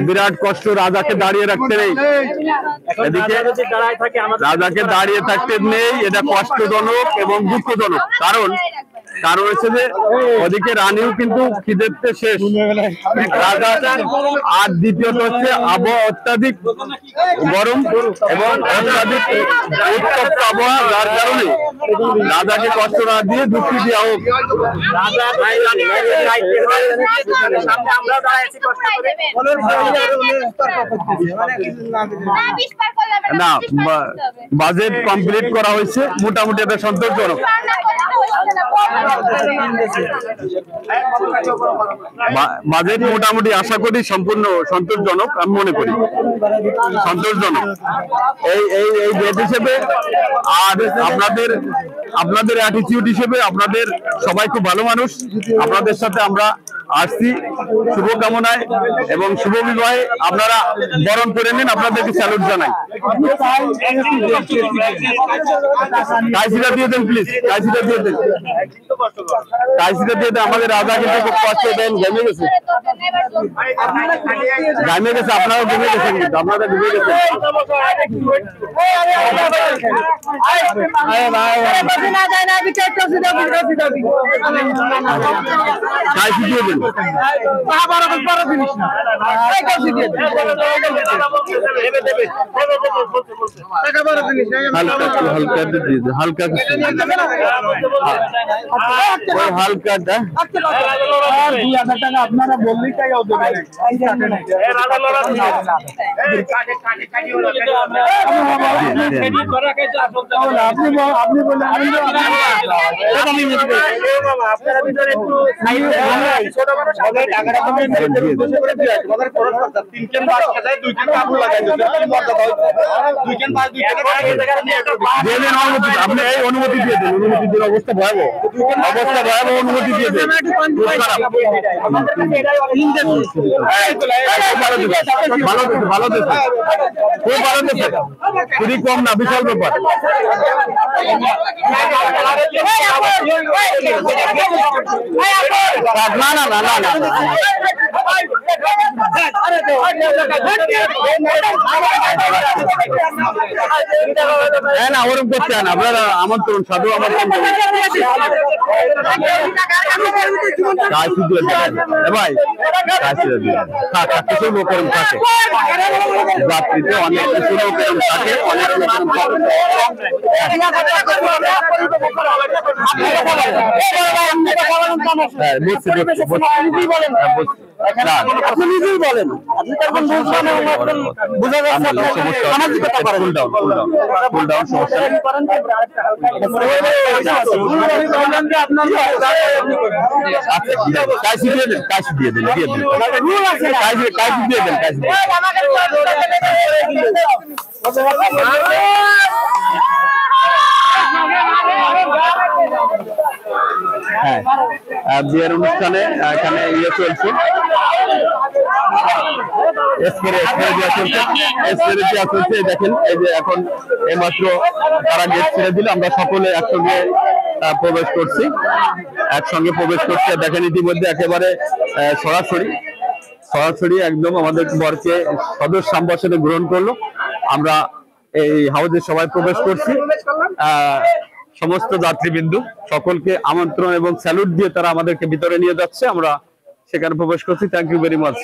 বিরাট কষ্ট, রাজাকে দাঁড়িয়ে রাখতে নেই, এদিকে রাজাকে দাঁড়িয়ে থাকতে নেই, এটা কষ্টজনক এবং দুঃখজনক। কারণ হচ্ছে যে ওদিকে রানীও কিন্তু খিদেতে শেষ, রাজা, আর দ্বিতীয়ত হচ্ছে আবহাওয়া অত্যাধিক গরম এবং অত্যাধিক উত্তপ্ত আবহাওয়া, যার কারণে রাজাকে কষ্ট না দিয়ে যুক্তি দেওয়া হোক। না, বাজেট কমপ্লিট করা হয়েছে, মোটামুটি এটা সন্তোষজনক। বাজেট মোটামুটি আশা করি সম্পূর্ণ সন্তোষজনক, আমি মনে করি সন্তোষজনক এই ডেট হিসেবে। আর আপনাদের অ্যাটিটিউড হিসেবে আপনাদের সবাই খুব ভালো মানুষ, আপনাদের সাথে আমরা আসছি শুভকামনায় এবং শুভ বিবাহে আপনারা বরণ করে নিন, আপনাদেরকে স্যালুট জানাই। কাইসিটা দিয়ে দেন প্লিজ, কাইসিটা দিয়ে দেন, কাইসিটা দিয়ে দেন। আমাদের রাজা কিন্তু খুব কষ্ট দেন, ঘেমে গেছে, আপনারাও ঘেমে গেছেন, কিন্তু আপনারা ঘুমে গেছেন। কাইসি দিয়ে দেন, হালকা দিয়ে দেন, হালকা হালকাটা 2000 টাকা আপনারা বললেই তাই আপনি এই অনুমতি দিয়ে দেন, অনুমতি দিয়ে অবস্থা ভয়াবহ, অনুমতি দিয়ে দেন। ভালো দেশ, খুব ভালো দেশ, খুবই কম না, বিশাল ব্যাপার। না না না না না না, ওরকম করতে না, আপনারা আমন্ত্রণ, সাধু আমন্ত্রণ ভাই, কিছু লোকেরম থাকে, যাত্রীতে অনেক কিছু লোকেরম থাকে, অনেক লোকেরম থাকে। আপনি নিজেই বলেন, আপনি তখন বোঝা যাচ্ছে সামাজিকতা করেন, কাশি দিয়ে দেন, কাশি দিয়ে দেন, দিয়ে দেন, কাশি দিয়ে দেন, কাশি হ্যাঁ, বিয়ের অনুষ্ঠানে এখানে ইয়ে চলছে, দেখেন এই যে এখন এইমাত্র তারা গেট ছেড়ে দিল, আমরা সকলে একসঙ্গে প্রবেশ করছি, দেখেন ইতিমধ্যে একেবারে সরাসরি একদম আমাদের বরকে সদর সম্ভাষণে গ্রহণ করলো। আমরা এই হাউজে সবাই প্রবেশ করছি, সমস্ত যাত্রীবিন্দু সকলকে আমন্ত্রণ এবং স্যালুট দিয়ে তারা আমাদেরকে ভিতরে নিয়ে যাচ্ছে, আমরা সেখানে প্রবেশ করছি। Thank you very much.